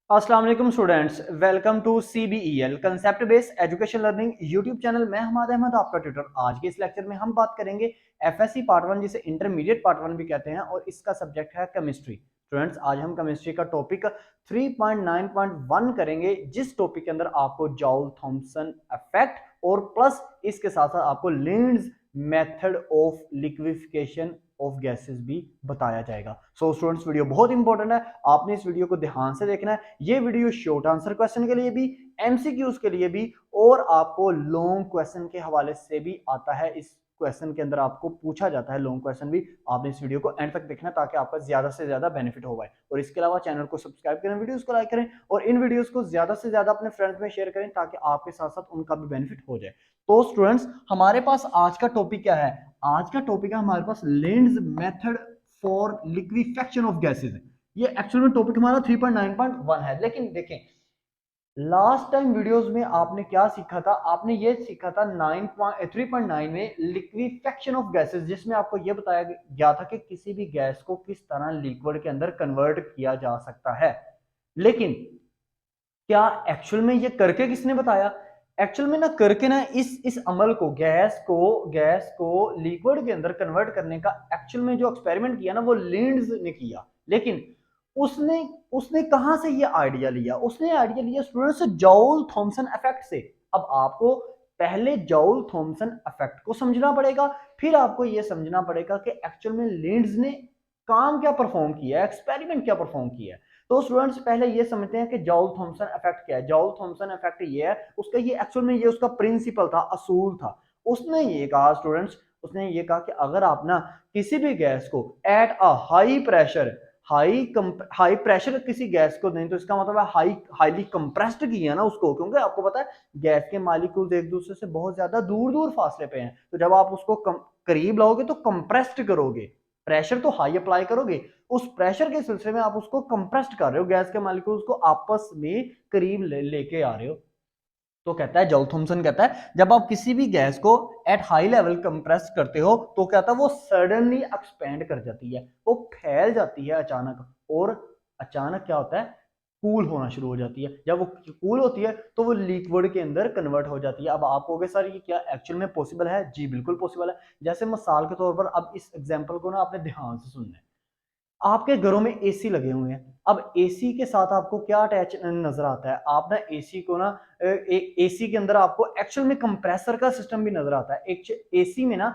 अस्सलाम वालेकुम students, welcome to CBEL concept based education learning YouTube channel. मैं हमाद अहमद आपका ट्यूटर। आज के इस लेक्चर में हम बात करेंगे FSC पार्ट 1 जिसे इंटरमीडिएट पार्ट 1 भी कहते हैं और इसका सब्जेक्ट है केमिस्ट्री। स्टूडेंट्स, आज हम केमिस्ट्री का टॉपिक 3.9.1 करेंगे, जिस टॉपिक के अंदर आपको जॉल थॉम्सन इफेक्ट और प्लस इसके साथ साथ आपको Linde's method of liquefaction of gases भी बताया जाएगा। सो स्टूडेंट्स, वीडियो बहुत इंपॉर्टेंट है, आपने इस वीडियो को ध्यान से देखना है। ये वीडियो शॉर्ट आंसर क्वेश्चन के लिए भी, MCQs के लिए भी और आपको लॉन्ग क्वेश्चन के हवाले से भी आता है। इस क्वेश्चन के अंदर आपको पूछा जाता है लॉन्ग क्वेश्चन भी। आपने इस वीडियो को एंड तक देखना ताकि आपका ज्यादा से ज्यादा बेनिफिट हो पाए। और इसके अलावा चैनल को सब्सक्राइब करें, वीडियोस को लाइक करें और इन वीडियोस को ज्यादा से ज्यादा अपने फ्रेंड्स में शेयर करें ताकि आपके साथ साथ उनका भी बेनिफिट हो जाए। तो स्टूडेंट्स, हमारे पास आज का टॉपिक क्या है? आज का टॉपिक है हमारे पास Linde's method for liquefaction of gases. ये एक्चुअल में टॉपिक हमारा 3.9.1 है। लेकिन देखें, लास्ट टाइम वीडियोस में आपने क्या सीखा था? आपने ये सीखा था 3.9 में लिक्विफेक्शन ऑफ गैसेस, जिसमें आपको ये बताया गया था कि किसी भी गैस को किस तरह लिक्विड के अंदर कन्वर्ट किया जा सकता है। लेकिन क्या एक्चुअल में ये करके किसने बताया? एक्चुअल में ना करके ना इस अमल को, गैस को लिक्विड के अंदर कन्वर्ट करने का एक्चुअल में जो एक्सपेरिमेंट किया ना, वो लिंड्स ने किया। लेकिन उसने उसने कहां से ये आइडिया लिया? उसने आइडिया लिया स्टूडेंट्स जॉल थॉम्सन इफेक्ट से। अब आपको पहले जॉल थॉम्सन इफेक्ट को समझना पड़ेगा, फिर आपको यह समझना पड़ेगा कि एक्चुअल में लिंड्स ने काम क्या परफॉर्म किया है, एक्सपेरिमेंट क्या परफॉर्म किया है। तो स्टूडेंट्स, पहले ये समझते हैं कि जॉल थॉम्सन इफेक्ट क्या है। जॉल थॉम्सन इफेक्ट ये है, उसका ये एक्चुअल में ये उसका प्रिंसिपल था, असूल था। उसने ये कहा स्टूडेंट्स, उसने ये कहा कि अगर आप ना किसी भी गैस को at a high pressure, high pressure किसी गैस को दें, तो इसका मतलब है हाईली कंप्रेस्ड किया ना उसको, क्योंकि आपको पता है गैस के मॉलिक्यूल्स एक दूसरे से बहुत ज्यादा दूर दूर फासले पे हैं। तो जब आप उसको करीब लाओगे तो कंप्रेस्ड करोगे, प्रेशर तो हाई अप्लाई करोगे, उस प्रेशर के सिलसिले में आप उसको कंप्रेस्ड कर रहे हो, गैस के मॉलिक्यूल्स को आपस में करीब लेके आ रहे हो। तो कहता है, जॉल थॉम्सन कहता है, जब आप किसी भी गैस को एट हाई लेवल कंप्रेस करते हो तो कहता है वो सडनली एक्सपेंड कर जाती है, वो फैल जाती है अचानक। और अचानक क्या होता है? कूल होना शुरू हो जाती है। जब वो कूल होती है तो वो लिक्विड के अंदर कन्वर्ट हो जाती है। अब आप कहोगे सर ये क्या एक्चुअल में पॉसिबल है? जी बिल्कुल पॉसिबल है। जैसे मिसाल के तौर पर, अब इस एग्जांपल को ना आपने ध्यान से सुनना है। आपके घरों में एसी लगे हुए हैं। अब एसी के साथ आपको क्या अटैच नजर आता है? आप ना एसी को ना एसी के अंदर आपको एक्चुअल में कंप्रेसर का सिस्टम भी नजर आता है। एसी में ना,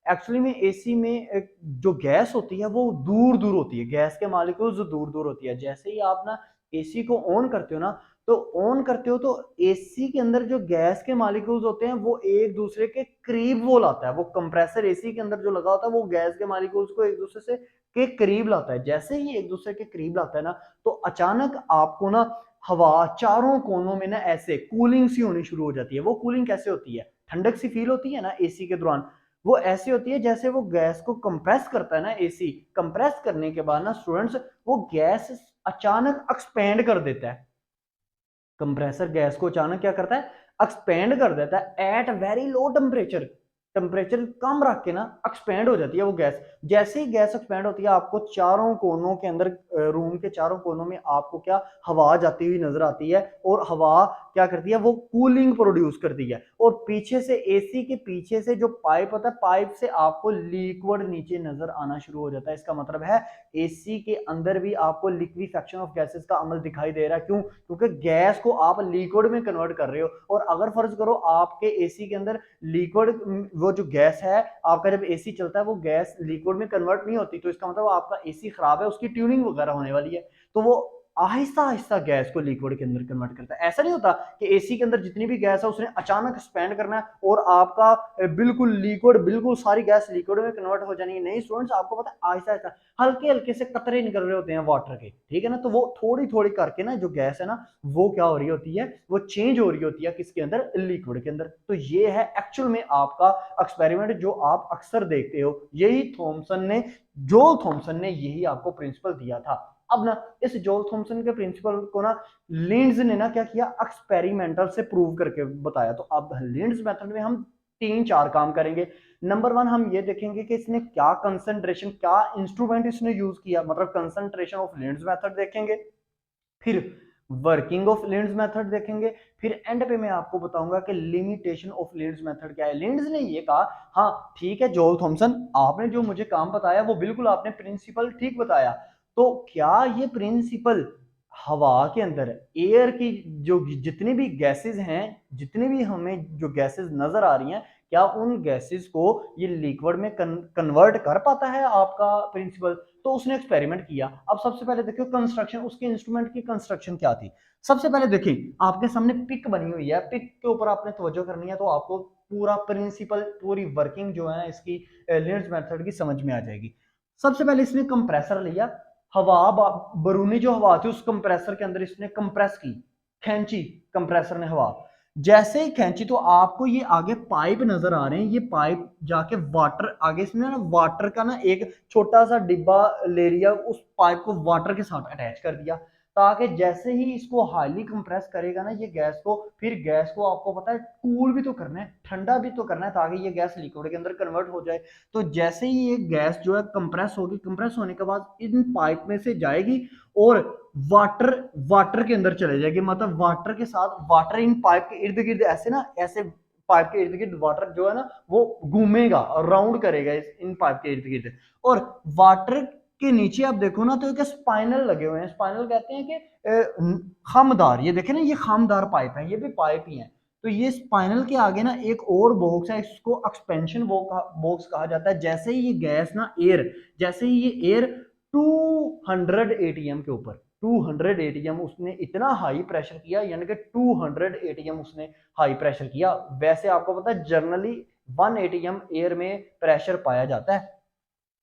एक्चुअली में एसी में जो गैस होती है वो दूर दूर होती है, गैस के मॉलिक्यूल्स जो दूर दूर होती है। जैसे ही आप ना एसी को ऑन करते हो ना, तो ऑन करते हो तो एसी के अंदर जो गैस के मॉलिक्यूल्स होते हैं वो एक दूसरे के करीब वो लाता है। वो कंप्रेसर एसी के अंदर जो लगा होता है वो गैस के मॉलिक्यूल्स को एक दूसरे से के करीब लाता है। जैसे ही एक दूसरे के करीब लाता है ना, तो अचानक आपको ना हवा चारों कोनों में ना ऐसे कूलिंग सी होनी शुरू हो जाती है। वो कूलिंग कैसे होती है? ठंडक सी फील होती है ना एसी के दौरान, वो ऐसी होती है जैसे वो गैस को कंप्रेस करता है ना एसी। कंप्रेस करने के बाद ना स्टूडेंट्स, वो गैस अचानक एक्सपेंड कर देता है। कंप्रेसर गैस को अचानक क्या करता है? एक्सपेंड कर देता है at very low temperature. Temperature कम रख के ना एक्सपेंड हो जाती है वो गैस। जैसे ही गैस एक्सपेंड होती है, आपको चारों कोनों के अंदर, रूम के चारों कोनों में आपको क्या हवा जाती हुई नजर आती है। और हवा क्या करती है? वो कूलिंग प्रोड्यूस करती है। और पीछे से, एसी के पीछे से जो पाइप होता है, पाइप से आपको लिक्विड नीचे नजर आना शुरू हो जाता है। इसका मतलब है एसी के अंदर भी आपको लिक्विफेक्शन ऑफ गैसेस का अमल दिखाई दे रहा है। क्यों? क्योंकि गैस को आप लिक्विड में कन्वर्ट कर रहे हो। और अगर फर्ज करो आपके एसी के अंदर लिक्विड, वो जो गैस है आपका, जब एसी चलता है वो गैस लिक्विड में कन्वर्ट नहीं होती, तो इसका मतलब आपका एसी खराब है, उसकी ट्यूनिंग वगैरह होने वाली है। तो वो आहिस्ता आहिस्ता गैस को लिक्विड के अंदर कन्वर्ट करता है। ऐसा नहीं होता कि एसी के अंदर जितनी भी गैस है उसने अचानक एक्सपेंड करना है और आपका बिल्कुल लिक्विड, बिल्कुल सारी गैस लिक्विड में कन्वर्ट हो जानी है। नहीं स्टूडेंट्स, आपको पता है आहिस्ता आहिस्ता हल्के हल्के से कतरे निकल रहे होते हैं वाटर के, ठीक है ना। तो वो थोड़ी थोड़ी करके ना जो गैस है ना, वो क्या हो रही होती है? वो चेंज हो रही होती है किसके अंदर? लिक्विड के अंदर। तो ये है एक्चुअल में आपका एक्सपेरिमेंट जो आप अक्सर देखते हो। यही थॉमसन ने, जोल थॉमसन ने यही आपको प्रिंसिपल दिया था। अब ना इस जोल थॉमसन के प्रिंसिपल को ना लिंड्स ने ना क्या किया? एक्सपेरिमेंटल से प्रूव करके बताया। तो अब लिंड्स मेथड में हम तीन चार काम करेंगे। नंबर वन, हम ये देखेंगे कि इसने क्या कंसंट्रेशन, क्या इंस्ट्रूमेंट इसने यूज किया, मतलब कंसंट्रेशन ऑफ लिंड्स मेथड देखेंगे। फिर वर्किंग ऑफ लिंड्स मेथड देखेंगे, फिर एंड पे मैं आपको बताऊंगा कि लिमिटेशन ऑफ लिंड्स मेथड क्या है। लिंड्स ने ये कहा, हाँ ठीक है जोल थॉमसन, आपने जो मुझे काम बताया वो बिल्कुल आपने प्रिंसिपल ठीक बताया, तो क्या ये प्रिंसिपल हवा के अंदर एयर की जो जितनी भी गैसेस हैं, जितनी भी हमें जो गैसेस नजर आ रही हैं, क्या उन गैसेस को ये लिक्विड में कन्वर्ट कर पाता है आपका प्रिंसिपल? तो उसने एक्सपेरिमेंट किया। अब सबसे पहले देखियो कंस्ट्रक्शन, उसके इंस्ट्रूमेंट की कंस्ट्रक्शन क्या थी। सबसे पहले देखिए आपके सामने पिक बनी हुई है, पिक के ऊपर आपने तवज्जो करनी है तो आपको पूरा प्रिंसिपल, पूरी वर्किंग जो है इसकी लिंड्स मेथड की समझ में आ जाएगी। सबसे पहले इसने कंप्रेसर लिया, हवा बरूनी जो हवा थी उस कंप्रेसर के अंदर इसने कंप्रेस की, खींची कंप्रेसर ने हवा। जैसे ही खींची तो आपको ये आगे पाइप नजर आ रहे हैं, ये पाइप जाके वाटर आगे इसने ना वाटर का ना एक छोटा सा डिब्बा ले लिया, उस पाइप को वाटर के साथ अटैच कर दिया, ताकि जैसे ही इसको हाईली कंप्रेस करेगा ना ये गैस को, फिर गैस को आपको पता है कूल भी तो करना है, ठंडा भी तो करना है, ताकि ये गैस लिक्विड के अंदर कन्वर्ट हो जाए। तो जैसे ही ये गैस जो है कंप्रेस होगी, कंप्रेस होने के बाद इन पाइप में से जाएगी और वाटर वाटर के अंदर चले जाएगी, मतलब वाटर के साथ वाटर इन पाइप के इर्द गिर्द ऐसे ना, ऐसे पाइप के इर्द गिर्द वाटर जो है ना वो घूमेगा, राउंड करेगा इन पाइप के इर्द गिर्द। और वाटर के नीचे आप देखो ना तो एक स्पाइनल लगे हुए हैं, स्पाइनल कहते हैं कि खामदार, ये देखे ना ये खामदार पाइप है, ये भी पाइप ही है। तो ये स्पाइनल के आगे ना एक और बॉक्स है, इसको एक्सपेंशन बॉक्स कहा जाता है। जैसे ही ये गैस ना एयर, जैसे ही ये एयर 200 एटीएम के ऊपर, 200 एटीएम उसने इतना हाई प्रेशर किया, यानी कि 200 एटीएम उसने हाई प्रेशर किया। वैसे आपको पता है जनरली 1 एटीएम एयर में प्रेशर पाया जाता है।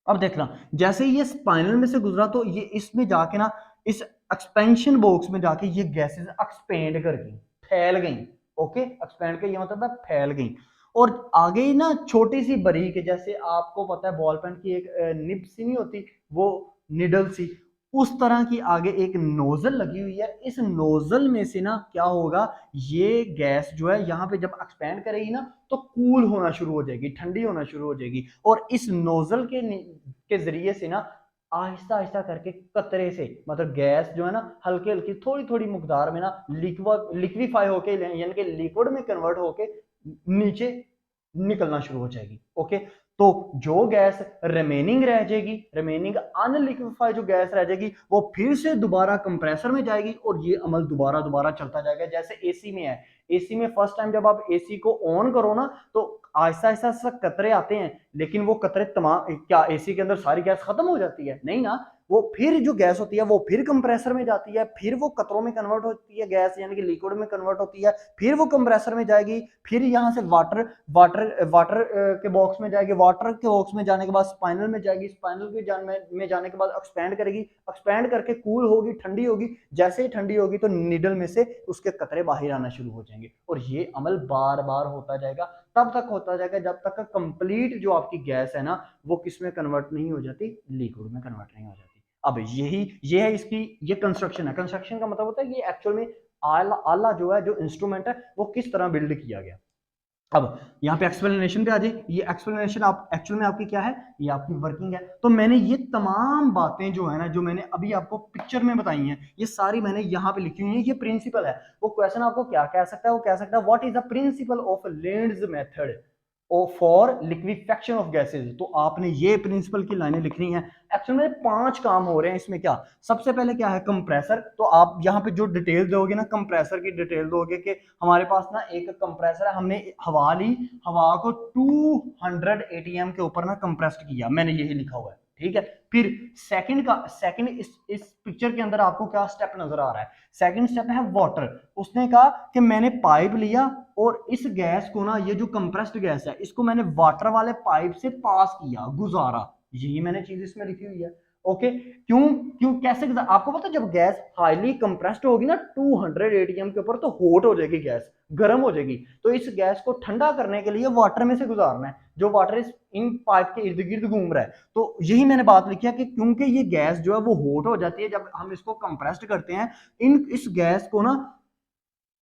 अब देखना जैसे ये स्पाइनल में से गुजरा तो ये इसमें जाके ना इस एक्सपेंशन बॉक्स में जाके ये गैसेस एक्सपेंड कर गई, फैल गई। ओके, एक्सपेंड का ये मतलब है फैल गई। और आगे ना छोटी सी बारीक, जैसे आपको पता है बॉल पेन की एक निब सी नहीं होती, वो निडल सी, उस तरह की आगे एक नोजल लगी हुई है। इस नोजल में से ना क्या होगा, ये गैस जो है यहाँ पे जब एक्सपेंड करेगी ना तो कूल होना शुरू हो जाएगी, ठंडी होना शुरू हो जाएगी। और इस नोजल के जरिए से ना आहिस्ता आहिस्ता करके कतरे से, मतलब गैस जो है ना हल्की हल्की थोड़ी थोड़ी मकदार में ना लिक्विफाई होके, यानी कि लिक्विड में कन्वर्ट होके नीचे निकलना शुरू हो जाएगी। ओके, तो जो गैस रिमेनिंग रह जाएगी, रिमेनिंग अनलिक्विफाइड जो गैस रह जाएगी, वो फिर से दोबारा कंप्रेसर में जाएगी और ये अमल दोबारा दोबारा चलता जाएगा। जैसे एसी में है, एसी में फर्स्ट टाइम जब आप एसी को ऑन करो ना तो आहिस्ता आहिस्ता कतरे आते हैं, लेकिन वो कतरे तमाम क्या एसी के अंदर सारी गैस खत्म हो जाती है? नहीं ना, वो फिर जो गैस होती है वो फिर कंप्रेसर में जाती है, फिर वो कतरों में कन्वर्ट होती है गैस, यानी कि लिक्विड में कन्वर्ट होती है, फिर वो कंप्रेसर में जाएगी, फिर यहाँ से वाटर वाटर वाटर के बॉक्स में जाएगी, वाटर के बॉक्स में जाने के बाद स्पाइनल में जाएगी, स्पाइनल में जाने के बाद एक्सपेंड करेगी, एक्सपेंड करके कूल होगी, ठंडी होगी। जैसे ही ठंडी होगी तो निडल में से उसके कतरे बाहर आना शुरू हो जाएंगे और ये अमल बार बार होता जाएगा, तब तक होता जाएगा जब तक कंप्लीट जो आपकी गैस है ना वो किस में कन्वर्ट नहीं हो जाती, लिक्विड में कन्वर्ट नहीं हो जाती। अब ये है इसकी ये कंस्ट्रक्शन है। कंस्ट्रक्शन का मतलब होता है कि एक्चुअल में आला आला जो है, जो इंस्ट्रूमेंट है वो किस तरह बिल्ड किया गया। अब यहाँ पे एक्सप्लेनेशन पे आ जाए, ये एक्सप्लेनेशन आप एक्चुअल में आपकी क्या है, ये आपकी वर्किंग है। तो मैंने ये तमाम बातें जो है ना, जो मैंने अभी आपको पिक्चर में बताई हैं, ये सारी मैंने यहाँ पे लिखी हुई है, ये प्रिंसिपल है। वो क्वेश्चन आपको क्या कह सकता है, वो कह सकता है what is the principle of Linde's method for liquefaction of gases. तो आपने ये प्रिंसिपल की लाइनें लिखनी है। एक्चुअल में 5 काम हो रहे हैं इसमें। क्या सबसे पहले क्या है, कंप्रेसर। तो आप यहाँ पे जो डिटेल दोगे ना, कंप्रेसर की डिटेल दोगे कि हमारे पास ना एक कंप्रेसर है, हमने हवा ली, हवा को 200 एटीएम के ऊपर ना कंप्रेस्ड किया, मैंने यही लिखा हुआ है, ठीक है। फिर सेकंड इस पिक्चर के अंदर आपको क्या स्टेप नजर आ रहा है, सेकंड स्टेप है वाटर। उसने कहा कि मैंने पाइप लिया और इस गैस को ना, ये जो कंप्रेस्ड गैस है, इसको मैंने वाटर वाले पाइप से पास किया, गुजारा। यही मैंने चीज इसमें लिखी हुई है। ओके, क्यों क्यों कैसे आपको पता है, जब गैस हाईली कंप्रेस्ड होगी ना 200 एटीएम के ऊपर तो हॉट हो जाएगी गैस, गर्म हो जाएगी। तो इस गैस को ठंडा करने के लिए वाटर में से गुजारना है, जो वाटर इन पाइप के इर्द गिर्द घूम रहा है। तो यही मैंने बात लिखी है कि क्योंकि ये गैस जो है वो हॉट हो जाती है जब हम इसको कंप्रेस्ड करते हैं, इस गैस को ना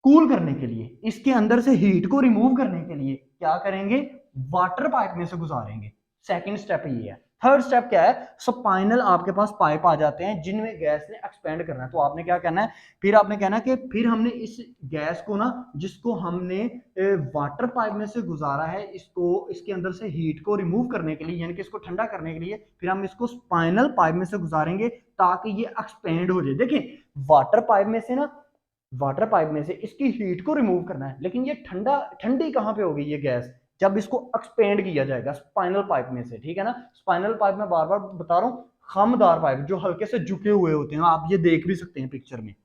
कूल करने के लिए, इसके अंदर से हीट को रिमूव करने के लिए क्या करेंगे, वाटर पाइप में से गुजारेंगे। सेकंड स्टेप ये है। थर्ड स्टेप क्या है, स्पाइनल आपके पास पाइप आ जाते हैं जिनमें गैस ने एक्सपेंड करना है। तो आपने क्या करना है, फिर आपने कहना है कि फिर हमने इस गैस को ना, जिसको हमने वाटर पाइप में से गुजारा है, इसको इसके अंदर से हीट को रिमूव करने के लिए, यानी कि इसको ठंडा करने के लिए, फिर हम इसको स्पाइनल पाइप में से गुजारेंगे ताकि ये एक्सपेंड हो जाए। देखिए वाटर पाइप में से ना, वाटर पाइप में से इसकी हीट को रिमूव करना है, लेकिन ये ठंडी कहां पे होगी ये गैस, जब इसको एक्सपेंड किया जाएगा स्पाइनल पाइप में से, ठीक है ना। स्पाइनल पाइप में बार बार बता रहा हूं, खामदार पाइप जो हल्के से झुके हुए होते हैं, आप ये देख भी सकते हैं पिक्चर में।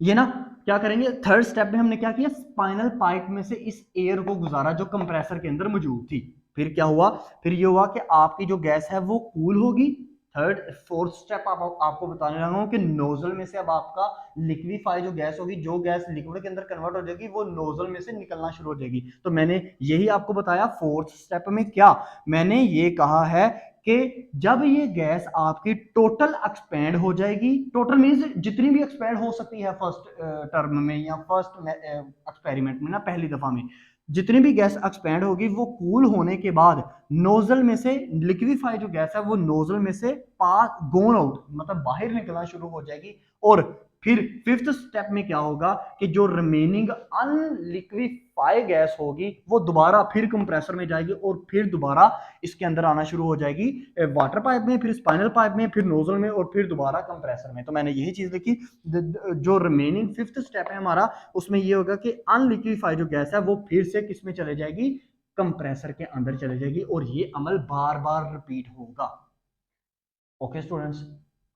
ये ना क्या करेंगे, थर्ड स्टेप में हमने क्या किया, स्पाइनल पाइप में से इस एयर को गुजारा जो कंप्रेसर के अंदर मौजूद थी। फिर क्या हुआ, फिर ये हुआ कि आपकी जो गैस है वो कूल होगी। थर्ड फोर्थ स्टेप आपको बताने लगा हूं कि नोजल में से अब आपका लिक्विफाई जो गैस होगी, जो गैस लिक्विड के अंदर कन्वर्ट हो जाएगी, वो नोजल में से निकलना शुरू हो जाएगी। तो मैंने यही आपको बताया फोर्थ स्टेप में, क्या मैंने ये कहा है कि जब ये गैस आपकी टोटल एक्सपेंड हो जाएगी, टोटल मींस जितनी भी एक्सपेंड हो सकती है फर्स्ट टर्म में या फर्स्ट एक्सपेरिमेंट में ना, पहली दफा में जितनी भी गैस एक्सपेंड होगी, वो कूल होने के बाद नोजल में से लिक्विफाई जो गैस है वो नोजल में से पास गोन आउट, मतलब बाहर निकलना शुरू हो जाएगी। और फिर फिफ्थ स्टेप में क्या होगा कि जो रिमेनिंग अनलिक्विफाई गैस होगी वो दोबारा फिर कंप्रेसर में जाएगी और फिर दोबारा इसके अंदर आना शुरू हो जाएगी वाटर पाइप में, फिर स्पाइनल पाइप में, फिर नोजल में, और फिर दोबारा कंप्रेसर में। तो मैंने यही चीज लिखी, जो रिमेनिंग फिफ्थ स्टेप है हमारा, उसमें ये होगा कि अनलिक्विफाई जो गैस है वो फिर से किस में चले जाएगी, कंप्रेसर के अंदर चले जाएगी, और ये अमल बार बार रिपीट होगा। ओके स्टूडेंट्स,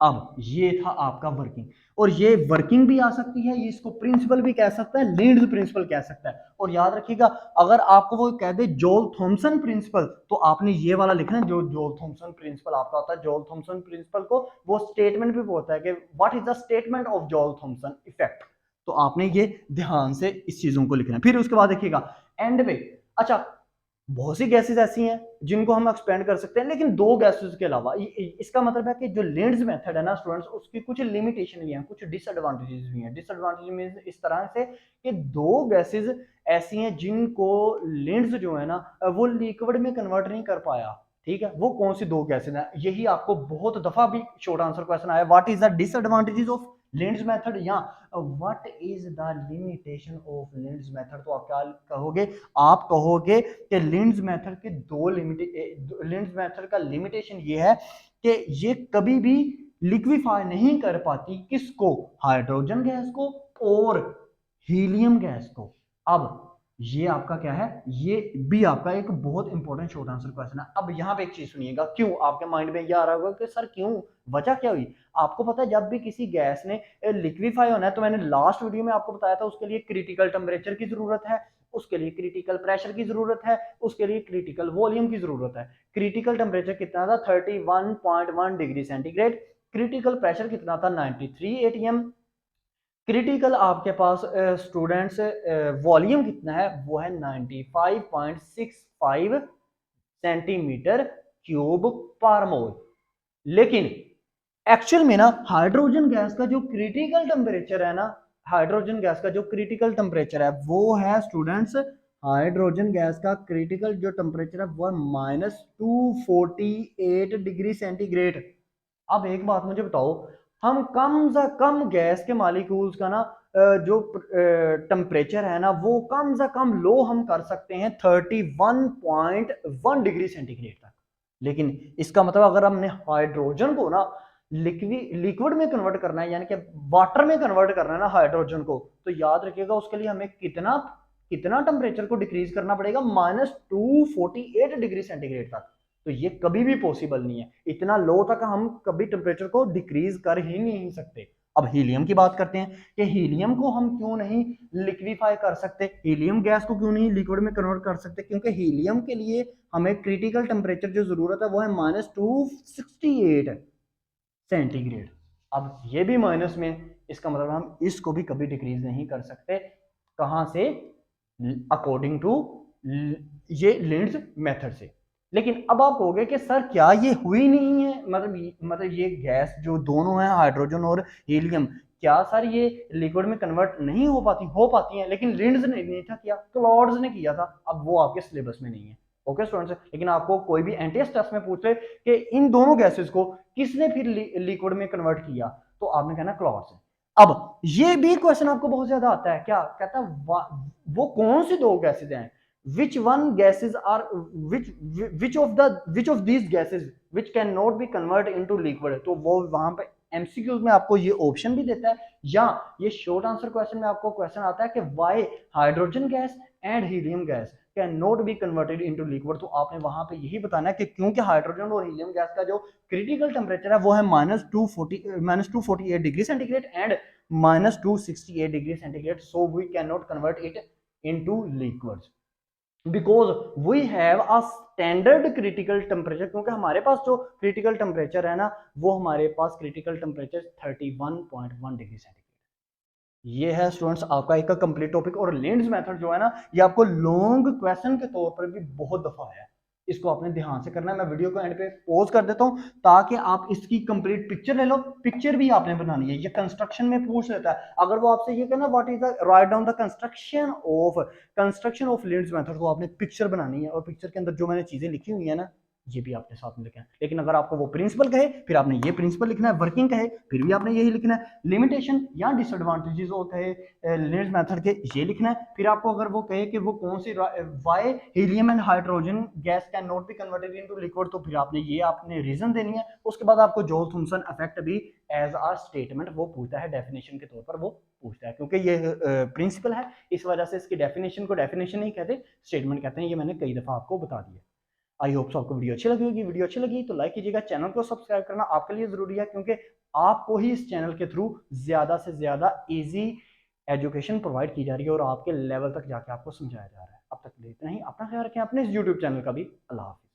अब ये था आपका वर्किंग, और ये वर्किंग भी आ सकती है, ये इसको प्रिंसिपल भी कह सकता है, लीड्स प्रिंसिपल कह सकता है। और याद रखिएगा, अगर आपको वो कह दे जोल थॉमसन प्रिंसिपल, तो आपने ये वाला लिखना है, जो जोल थॉमसन प्रिंसिपल आपका होता है। जोल थॉमसन प्रिंसिपल को वो स्टेटमेंट भी बोलता है कि what is the statement of जोल थॉमसन इफेक्ट। तो आपने ये ध्यान से इस चीजों को लिखना है। फिर उसके बाद देखिएगा एंड में, अच्छा बहुत सी गैसेस ऐसी हैं जिनको हम एक्सपेंड कर सकते हैं, लेकिन दो गैसेस के अलावा, इसका मतलब है कि जो लिंड्स मेथड है ना स्टूडेंट्स, उसकी कुछ लिमिटेशन भी हैं, कुछ डिसएडवांटेजेस भी हैं। डिसएडवांटेज मींस इस तरह से कि दो गैसेस ऐसी हैं जिनको लिंड्स जो है ना वो लिक्विड में कन्वर्ट नहीं कर पाया। ठीक है, वो कौन सी दो गैसेस हैं, यही आपको बहुत दफा भी शॉर्ट आंसर क्वेश्चन आया, what is the disadvantages of Linde's method, या what is the limitation of Linde's method. तो आप क्या कहोगे, आप कहोगे कि लिंड्स मेथड के लिंड्स मेथड का लिमिटेशन ये है कि ये कभी भी लिक्विफाई नहीं कर पाती, किसको, हाइड्रोजन गैस को और हीलियम गैस को। अब ये आपका क्या है, ये भी आपका एक बहुत इंपॉर्टेंट शॉर्ट आंसर क्वेश्चन है। अब यहाँ पे एक चीज सुनिएगा, क्यों आपके माइंड में ये आ रहा होगा कि सर क्यों, वजह क्या हुई। आपको पता है जब भी किसी गैस ने लिक्विफाई होना है, तो मैंने लास्ट वीडियो में आपको बताया था उसके लिए क्रिटिकल टेम्परेचर की जरूरत है, उसके लिए क्रिटिकल प्रेशर की जरूरत है, उसके लिए क्रिटिकल वॉल्यूम की जरूरत है। क्रिटिकल टेम्परेचर कितना था, 31.1 डिग्री सेंटीग्रेड। क्रिटिकल प्रेशर कितना था, 93 एटीएम। क्रिटिकल आपके पास स्टूडेंट्स वॉल्यूम कितना है, वो है 95.65 सेंटीमीटर क्यूब पर मोल। लेकिन एक्चुअल में ना हाइड्रोजन गैस का जो क्रिटिकल टेम्परेचर है ना, हाइड्रोजन गैस का जो क्रिटिकल टेम्परेचर है वो है स्टूडेंट्स, हाइड्रोजन गैस का क्रिटिकल जो टेम्परेचर है वो है -248 डिग्री सेंटीग्रेड। अब एक बात मुझे बताओ, हम कम से कम गैस के मालिक्यूल्स का ना जो टेम्परेचर है ना वो कम से कम लो हम कर सकते हैं 31.1 डिग्री सेंटीग्रेड तक। लेकिन इसका मतलब अगर हमने हाइड्रोजन को ना लिक्विड में कन्वर्ट करना है, यानी कि वाटर में कन्वर्ट करना है ना हाइड्रोजन को, तो याद रखिएगा उसके लिए हमें कितना कितना टेम्परेचर को डिक्रीज करना पड़ेगा, -248 डिग्री सेंटीग्रेड तक। तो ये कभी भी पॉसिबल नहीं है, इतना लो तक हम कभी टेम्परेचर को डिक्रीज कर ही नहीं सकते। अब हीलियम की बात करते हैं कि हीलियम को हम क्यों नहीं लिक्विफाई कर सकते, हीलियम गैस को क्यों नहीं लिक्विड में कन्वर्ट कर सकते, क्योंकि हीलियम के लिए हमें क्रिटिकल टेम्परेचर जो जरूरत है वो है -268 सेंटीग्रेड। अब ये भी माइनस में, इसका मतलब हम इसको भी कभी डिक्रीज नहीं कर सकते, कहां से, अकॉर्डिंग टू ये लिंड्स मेथड से। लेकिन अब आप कहोगे कि सर क्या ये हुई नहीं है, मतलब ये गैस जो दोनों है हाइड्रोजन और हीलियम, क्या सर ये लिक्विड में कन्वर्ट नहीं हो पाती, हो पाती हैं, लेकिन लिंड्स ने नहीं था किया, क्लॉड्स ने किया था। अब वो आपके सिलेबस में नहीं है, ओके स्टूडेंट्स, लेकिन आपको कोई भी एनटीएस टेस्ट में पूछ ले कि इन दोनों गैसेस को किसने फिर लिक्विड में कन्वर्ट किया, तो आपने कहना क्लॉट्स है। अब ये भी क्वेश्चन आपको बहुत ज्यादा आता है, क्या कहता है वो कौन सी दो गैसेज हैं, which one gases are which of these gases which cannot be converted into liquid, तो वो वहां पे एमसीक्यूज में आपको ये ऑप्शन भी देता है, या ये शॉर्ट आंसर क्वेश्चन में आपको क्वेश्चन आता है कि why hydrogen gas and helium gas can not be converted into liquid, तो आपने वहां पे यही बताना है कि क्योंकि हाइड्रोजन और हीलियम गैस का जो क्रिटिकल टेम्परेचर है वो है -248 degree centigrade and -268 degree centigrade, so we can not convert it into liquids because we have a standard critical temperature, क्योंकि हमारे पास जो क्रिटिकल टेम्परेचर है ना, वो हमारे पास क्रिटिकल टेम्परेचर 31.1 डिग्री सेंटीग्रेड। ये है स्टूडेंट्स आपका एक कंप्लीट टॉपिक, और लेंड्स मेथड जो है ना, ये आपको लॉन्ग क्वेश्चन के तौर पर भी बहुत दफा आया है, इसको आपने ध्यान से करना है। मैं वीडियो को एंड पे पॉज कर देता हूं ताकि आप इसकी कंप्लीट पिक्चर ले लो, पिक्चर भी आपने बनानी है, ये कंस्ट्रक्शन में पूछ लेता है। अगर वो आपसे ये कहना what is the write down the construction of lends method, को आपने पिक्चर बनानी है, और पिक्चर के अंदर जो मैंने चीजें लिखी हुई है ना, ये भी आपने साथ में लिखना है। लेकिन अगर आपको वो प्रिंसिपल कहे फिर आपने ये प्रिंसिपल लिखना है, वर्किंग कहे फिर भी आपने यही लिखना है, लिमिटेशन या डिसएडवांटेजेस और कहे लिनट्स मेथड के ये लिखना है। फिर आपको अगर वो कहे कि वो कौन सी why helium and hydrogen gas can not be converted into liquid, तो फिर आपने ये आपने रीजन देनी है। उसके बाद आपको जॉल थॉमसन इफेक्ट भी एज अ स्टेटमेंट वो पूछता है, डेफिनेशन के तौर पर वो पूछता है, क्योंकि ये प्रिंसिपल है, इस वजह से इसकी डेफिनेशन को डेफिनेशन नहीं कहते, स्टेटमेंट कहते हैं। ये मैंने कई दफा आपको बता दिया। आई होप सो आपको वीडियो अच्छी लगी होगी। वीडियो अच्छी लगी तो लाइक कीजिएगा, चैनल को सब्सक्राइब करना आपके लिए जरूरी है, क्योंकि आपको ही इस चैनल के थ्रू ज्यादा से ज्यादा इजी एजुकेशन प्रोवाइड की जा रही है और आपके लेवल तक जाके आपको समझाया जा रहा है। अब तक के लिए इतना ही, अपना ख्याल रखें, अपने इस यूट्यूब चैनल का भी। अल्लाह हाफिज़।